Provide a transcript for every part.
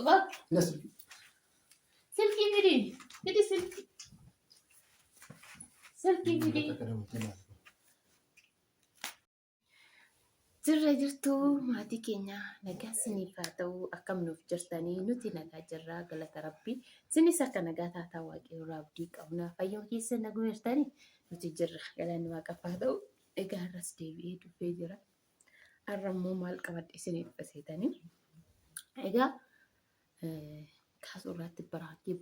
bak. Silki gidi silki gidi. Jirra jirtuu maatii keenya nagaa isiniif haa ta'u akkam nuuf jirtanii nuti nagaa jirraa galata rabbii isinis akka nagaa taataa waaqayyo irraa abdii qabna fayyoo keessa naguu jirtanii nuti jirra galanni waaqaaf haa ta'u egaa har'as deebi'ee dhufee jira har'a immoo maal qabadhe isiniif dhiyeessitanii egaa kaasuu irratti biraakii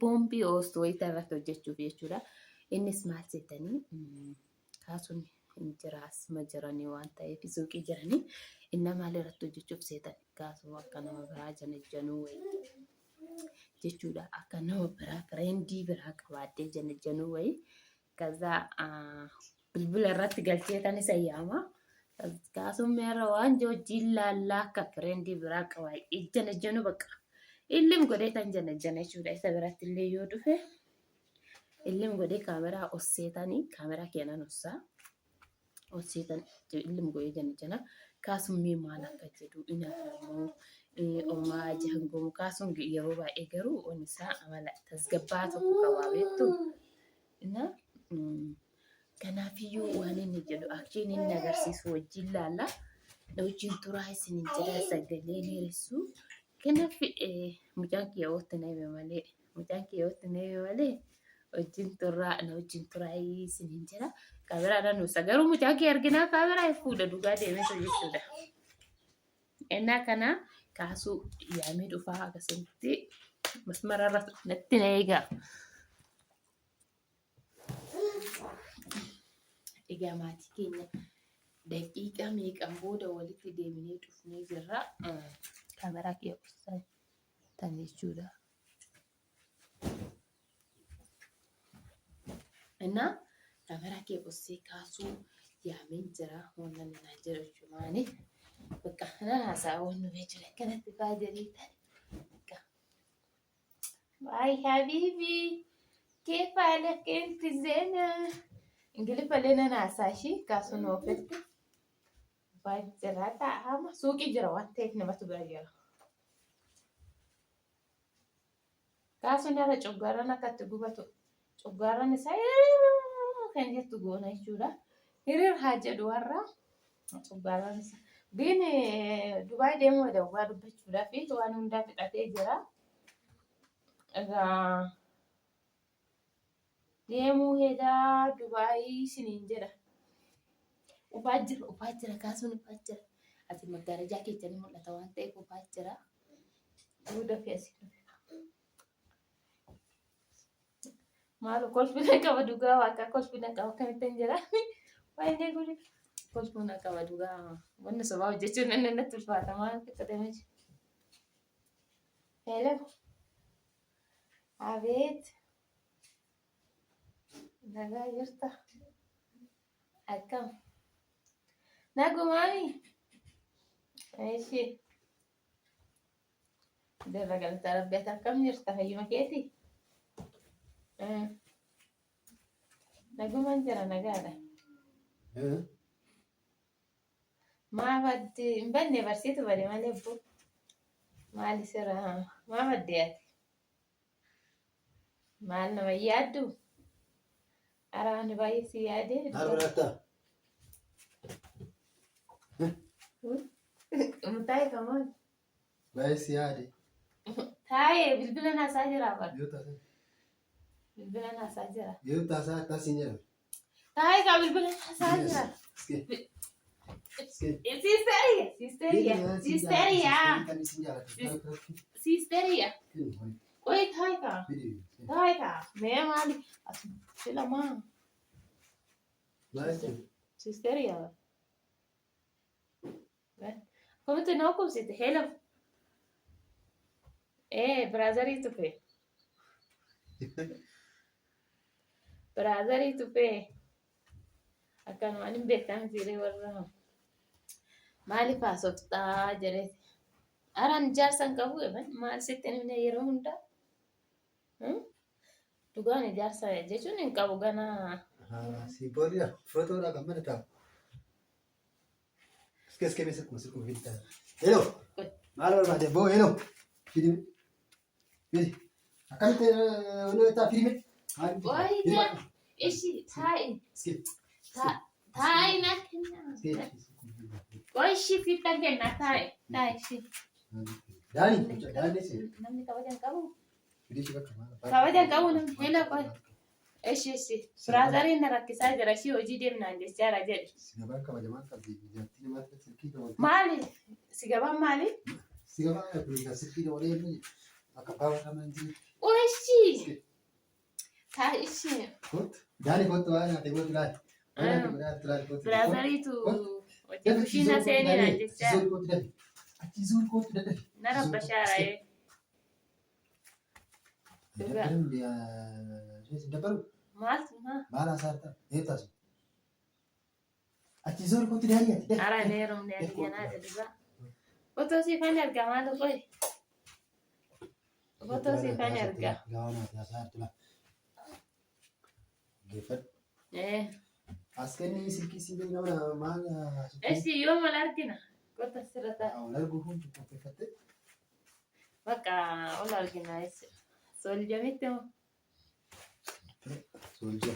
boombii oostuu wayita irratti hojjechuuf jechuudha innis maal seetanii kaasuun Injiraas majiranii waan ta'eef suuqii jiranii inni maal irratti hojjechuuf seetan kaasuu akka nama biraa janajjanuu wayii jechuudha akka nama biraa fireendii biraa qabaaddee janajjanuu wayii kaza bilbila irratti galcheetanis ayyaama kaasuun meera waan hojii laallaa akka fireendii biraa qabaa janajjanuu bakka illim godheetan janajjana jechuudha isa biratti illee yoo dhufe illim godhee kaameraa osseetanii kaameraa keenan ossaa Ossitan ilmu goe jana kasummi maal akka jedhu inaafamuu omaa jahangomu kasun yeroo baay'ee garuu onisaa amala tasgabbaa tokko qabaa beektu ina kanaafiyyuu waan inni jedhu aktiin inni agarsiisu wajjin laalla wajjin turaa isin jira sagalee leeressu kanaaf mucaan kiyootti na malee wajjin turaa na wajjin turaa isin jira kameraa nuusa garuu mucaa kee arginaa kameraa fuudha dhugaa deemee jechuudha. Innaa kana kaasuu yaamee dhufaa akkasitti masmara irra natti na eegaa. Egaa maatii keenya daqiiqaa meeqan booda walitti deemnee dhufnee jirra kameraa kee obsaa tan jechuudha. Innaa kameraa kee bossee kaasuu yaameen jira wannan na jira jumaani bakka ana haasaawwan nu beekne kanatti baajariitan bakka baay habibi كيف حالك انت زينة انقلب علينا ناساشي كاسو نوفلت باي جراتا هما سوقي جروات تيك نبتو باجرا كاسو نالا چوغارانا كتبوبتو چوغارانا سايا kan jettu goona jechuudha. Hiriir haa jedhu warra cuggaaraan isa. Diin Dubaay deemuu dawwaa dubbachuudhaa fi waan hundaa fixatee jira. Egaa deemuu hedaa Dubaay isiniin jedha. Ufaa jira kaasuun ufaa jira. Ati magaalaa keessanii mul'ata waan ta'eef ufaa jira. Duuda feesi. Malu kolfina qaba dhugaa waaqa kolfina qaba kamitti jira waayee guri kolfina qaba dhugaa wanna sobaa hojjechuun inni natti ulfaata maal fiqqatame hello abeet nagaa jirta akkam nagumaami eeshi darra galata rabbiata akkam jirta fayyuma keeti naguman jira nagaadha. Maa badde hin banne barsiitu bade malee bu maali sira maa badde ati maal nama yaaddu araani baay'ee si yaade Arrata. Mutaayi kamoon Baay'ee si yaade. taa'ee bilbila naasaa jira bara Yoo taate. bilbila naasaa jira Yoo taate akkasii jira. taa'ee kaa bilbila naasaa jira Sisteria. Oi, Taika. Me mali. Sila ma. Sisteria. Como te não consiste? Hello. Brotherito pe. Brotherito pe. Akan manin bekan sire warra. Mali pasofta jere. Aran jaarsan qabu eban maal sitten inni yeroo hunda dhugaan jaarsa jechuun hin qabu gana Si booda fotoodhaa kan mana taa'u. Iske mesir kuma filta. Hello. Maal barbaade boo hello. Filmi. Bili. Akkamitti ta filmi. Wayna ishi taa'e. Iske. Taa'e na kenna. Ishi fitta kenna taa'e. Taa'e ishi. Daani si. Namni kabajan qabu. Bili si bakka maal. Kabajan qabu namni hello qoy. Ishi. Biraazariin na rakkisaa jira ishii hojii deemnaan jechaadha jedhe. Sigabaan kabajamaa qabdi. Jaartii namaatti silkii qabatte. Maali? Sigabaan maali? Sigabaan kun silkii qabatte akka baafataman jiru. Ishi. Taa'e ishi. Daani kottu waan ati gootu laati. Biraazariitu hojii kushiina seenidha jechaadha. Achi zuun kootu dadhabe. Na rabbashaara'ee. Dabaru. Maaltu maa? Maal haasa'arta? Eettaas. Achi zuun kootu daanii ati. Ara neerumne adiyanaa jedhuba. Fotoo siifan erga maalu qoy. Fotoo siifan erga. Gaawwanaati haasa'artu laa. Geeffadhu. As kenni silkii si nama maal haasa'u? Eessi yoo mal argina. Kota sirata. Ol arguu hundi qopheeffatte. Bakka ol argina eessi. Soljamitti moo? Solja.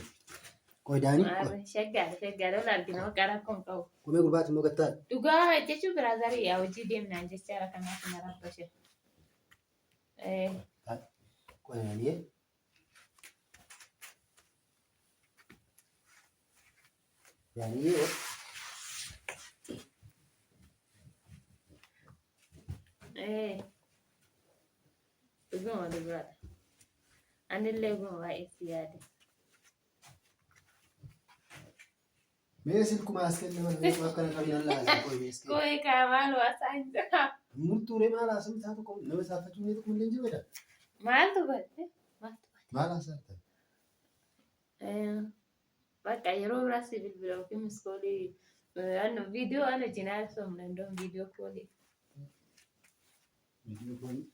Qodaanii. Shaggaadha ol argina bakka rakkoon qabu. Kumee gurbaatti immoo gattaa. Dhugaa jechuun biraazarii yaa hojii deemnaan jechaadha kanaaf na rabbashe. Qodaanii. Yaani dhugaadha. Anillee guma baay'ee si yaade. Mee silkuma as kenni nama akkana qabinaan laasa qoymees. Qoyee kaamaal waasaa hin jira. Murtuuree maal haasa'u isaa tokko nama saafachuu ni tokko illee jiru jedha. Maaltu badde? Maal haasa'arta? Bakka yeroo biraas bilbila yookiin miskoolii viidiyoo ana jinaa somna indoon viidiyoo koolii. Viidiyoo koolii.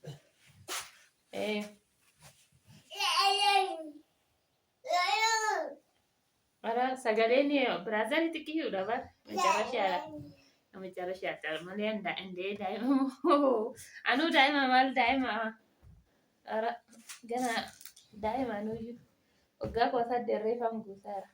Ara sagaleen biraazarii xiqqiyuudha bar macarashaadha malee indee daa'ima moo anuu daa'ima maal daa'ima ara gana daa'ima anuyyuu waggaa koo saddeet reeffam guusaara.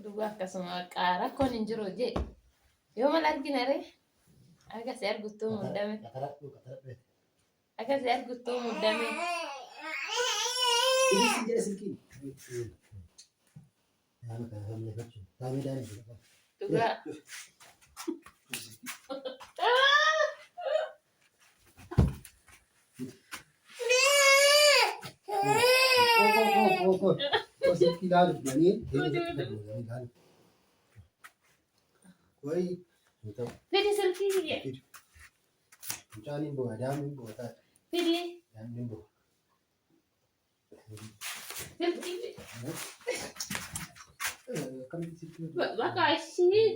Dhugaa akkasuma rakkoon hin jiru jee yoo mal argina ree akkasii arguttuu muddame akkasii arguttuu muddame. Dhugaa. Silkii laalu jedhanii wayi Fidi silkii biyya. mucaan hin bu'a daa'imni hin bu'a taate Fidi daa'imni hin bu'a. silkii Akkamitti silkii bakka ishii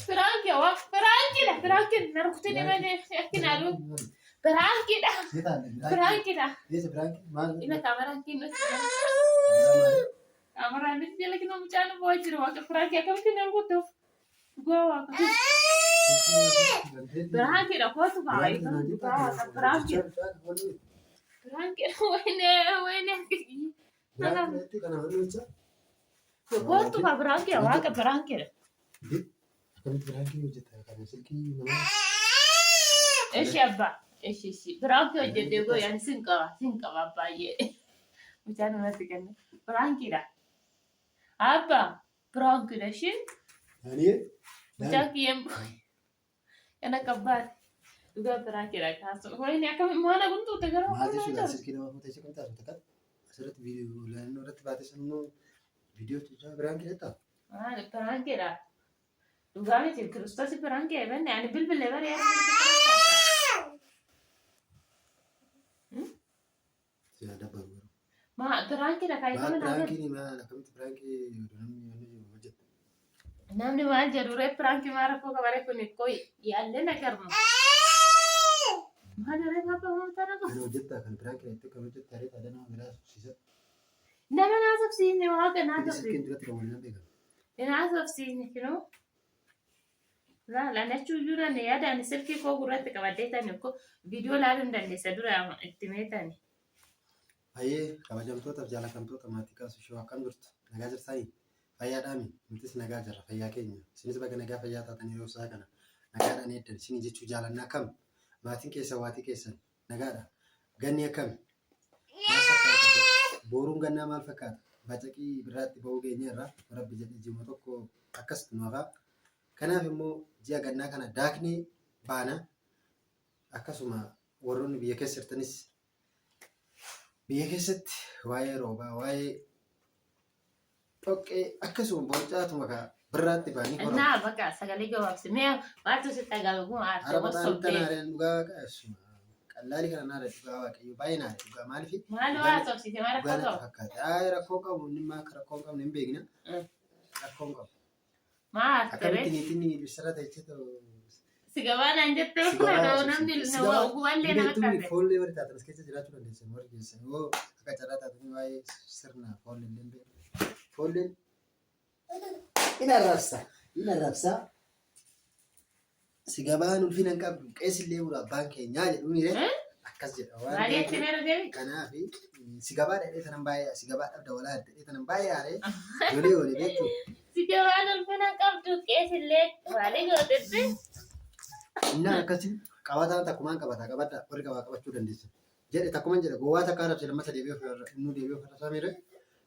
firaankiidha na rukutanii malee akkinaalu firaankiidha. Ina kaameraan kiinnotti kaameraan nuti jala kinoo mucaan bu'aa jiru waaqa firaankii akkamitti na rukutuuf dhugaa waaqa. Firaankiidha kootu baay'ee kan dhugaa waaqa firaankiidha. Kootu ka firaankiidha waaqa firaankiidha. Akkamitti firaankii hojjeta kana silkii namaa. Eshi abbaa. Eshi firaanki hojjetee goo yaani sin qaba baay'ee mucaan irratti kenna firaankiidha abbaa firaankiidha ishiin mucaan kiyyeen kana qabbaati dhugaa firaankiidha kaasu wayini akkamitti maana guntuute gara maal jechuudha silkii nama fuutee isa kamtaa sun takka asirratti viidiyoo laannoo irratti baate sanuu viidiyoo tuutaa firaankiidha ta'a. Firaankiidha dhugaa miti kiristoos firaankiidha benne ani bilbilee baree Biraankiidha Maal kaayifama naa piraankii maal akkamitti piraankii namni hojjeta? namni maal jedhu ree piraankii maa rakkoo qabare kun koo yaallee nagarnu. Maal ree papa hoomtaa nago? Kan hojjeta kan piraankii itti kan hojjeta reeta danaa biraa suusiisa. Nama naasofsiisne waaqa naasofsiisne. Sikkin duratti kan waliin beekamu. Naasofsiisne kinoo. Laanachuu iyyuu nan yaadaan silkii koo gurratti qabadee tani koo viidiyoo laaluu hin dandeessa dura itti meetani. Hayyee kabajamtootaaf jaalatamtoota maatii kaasuu shoo akkam jirtu nagaa jirtanii fayyaadhaami nutis nagaa jirra fayyaa keenya isinis bakka nagaa fayyaa taatan yeroo isaa kana nagaadhaan eeddan isinii jechuu jaalannaa akkam maatiin keessan waatii keessan nagaadha ganni akkam maal fakkaata booruun gannaa maal fakkaata bacaqii biraatti ba'uu keenya irraa rabbi jedhe ji'uma tokko akkas nuufaa kanaaf immoo ji'a gannaa kana daaknee baana akkasuma warroonni biyya keessa jirtanis biyya keessatti waa'ee roobaa waa'ee dhoqqee akkasuma bocaatuma ka birraatti baanii horatu. Naa bakka sagalee gabaabsi mee maaltu si dhagaame kun aartee araba taa'anii naareen dhugaa qaasuma qallaalii kana naaree dhugaa waaqayyo baay'ee naaree dhugaa maaliif maal waa sobsite maal rakkoo qabu fakkaata rakkoo qabu inni maa rakkoo qabu hin beekna rakkoo qabu maa aartee akkamitti niitiin bisara ta'echi Sigabaan anjette namni guballee nama qabde. Foollee wali taatan as keessa jiraachuu dandeessan warri keessan yoo akka carraa taatan waa'ee sirna foollee illee beeku. Foolleen in arrabsa. Sigabaan ulfina hin qabdu qeessillee bura abbaan keenyaa jedhuun akkas jedha waan baay'eetti meera deebi. Kanaaf sigabaa dhedhee tanan baay'ee sigabaa dhabda walaa dhedhee tanan baay'ee aaree yolee olee beektu. Sigabaan ulfina qabdu qeessillee waalee gootetti. Inni akkasii qabataan takkumaan qabataa qabadda warri qabaa qabachuu dandeessu. Jedhe takkumaan jedhe gowwaa takkaa rabse lammata deebi'ee ofirra inni deebi'ee ofirra saamire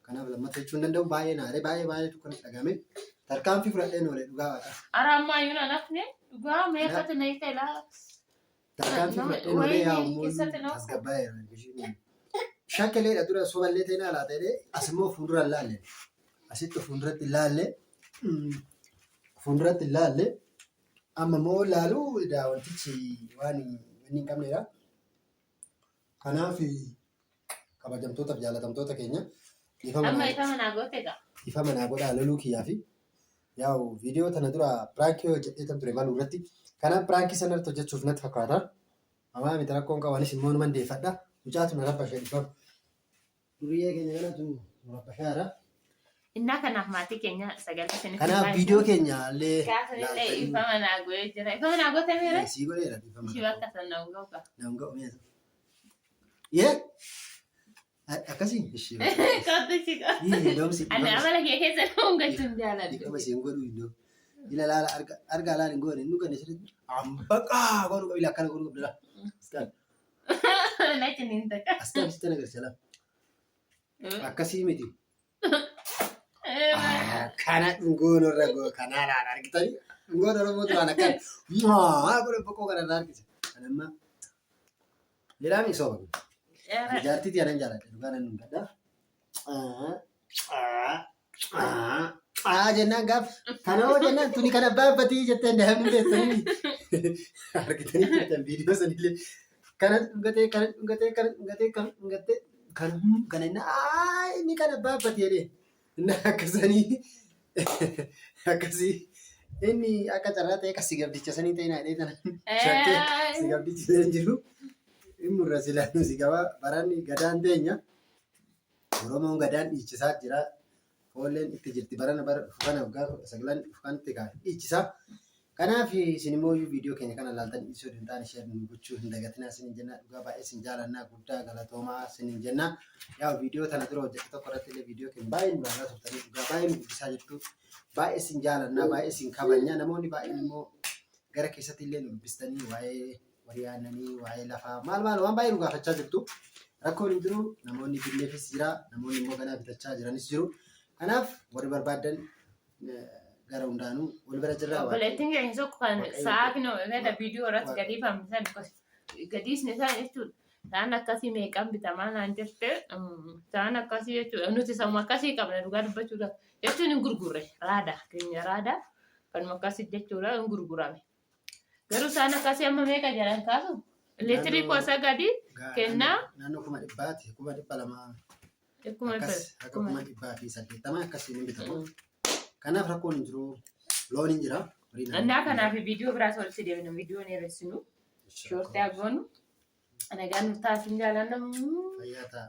kanaaf lammata jechuun hin danda'u baay'ee naaree baay'ee kan dhagame tarkaanfii fudhadheen oolee dhugaa waaqa. Arammaa yoo nafne dhugaa meeqatu na ita ilaa. Tarkaanfii fudhadheen oolee yaa'u as gabbaa'eera. Shakkeleedha dura soballee ta'e naa laata jedhee asimmoo fuuldura hin laalle asitti fuulduratti hin laalle. Amma immoo laaluu wantichi waan inni hin qabnedha. Kanaaf kabajamtootaaf jaalatamtoota keenya ifa manaa godhaa loluu kiyyaa fi yaa'u viidiyoo tana dura piraankii hojjetee tan ture maluu irratti kanaaf piraankii sana irratti hojjechuuf natti fakkaata. Amaa miti rakkoon qabanis immoo numan deeffadha. Mucaatu na rabbashe dhifamu. Duriyyee keenya kanatu nu rabbashaara. Innaa kanaaf maatii keenya sagalee siniif kanaaf viidiyoo keenya illee kaasanillee ifa manaa go'ee jira. Ifa manaa gootee meera? Sii godheera ifa manaa. Shii bakka sana nama ga'u qaba. Nama ga'u meesa. Yee akkasii ishee. Kottu shika. Ani amala kee keessa nama gachuun jaaladhu. Dhiqama isheen godhu iddoo. Ila laala argaa laala hin goone nu ganne sirriitti ambaqaa godhu qabila akkana godhu qabdala. Askaan. Lachi niin takka. Askaan sitti nagarsiisa. Akkasii miti. Kana ngoon irra kana laala argitanii ngoon oromoo duraan akkan godhe boqqoo kana irraa argise. Kanamma jedhami sooba. Jaartii tiyaanan jaaladha dhugaan hin gadda. Jennaan gaaf kanoo jennaan tuni kana baabbatii jettee daa'imni beektanii argitanii jirtan viidiyoo sanillee kana dhungatee kana inni kana baabbatee jedhee. Inni akkasii inni akka carraa ta'e akka sigabdicha sanii ta'e naa dheetan shakkee sigabdichi ta'e jiru inni murra silaanuu sigabaa baranni gadaan teenya Oromoon gadaan dhiichisaa jira foolleen itti jirti barana fufana waggaa sagalan fufanti kaa dhiichisaa kanaaf isin immoo viidiyoo keenya kana laaltan dhiisuu hin taane sheer gochuu hin dagatinaa isin jenna dhugaa baay'ee isin jaalannaa guddaa galatoomaa isin jenna yaa viidiyoo tana dura hojjete tokko irratti illee viidiyoo keenya baay'ee nu baasaa turtanii dhugaa baay'ee nu guddisaa jirtu baay'ee isin jaalannaa baay'ee isin kabanya namoonni baay'een immoo gara keessatti illee nu dubbistanii waa'ee warii aannanii waa'ee lafaa maal waan baay'ee nu gaafachaa jirtu rakkoon hin jiru namoonni billeefis jira namoonni immoo ganaa bitachaa jiranis jiru kanaaf warri barbaadan gara hundaanuu wal bira jirraa waan. Buleettiin keenya tokko kan sa'aatii nama viidiyoo irratti gadi famsan gadiisni isaan jechuudha. Isaan akkasii meeqaan bitamaa naan jirte isaan akkasii jechuudha. Nuti sammuu akkasii qabna dhugaa dubbachuudhaaf jechuun hin gurgurre raadaa keenya raadaa kanuma akkasii jechuudha hin gurgurame. Garuu isaan akkasii amma meeqa jedhan kaasu leetirii kuusaa gadi kennaa. Naannoo 100,000 200 Akkuma 180 akkasiin hin bitamu. Kanaaf rakkoon hin jiru. Loon hin jira. Annaa kanaaf viidiyoo biraas walitti deebinu viidiyoo dheeressinu. Shoortii agoonu. Nagaan nuuf taasisan jaalannamu. Fayyaa ta'a.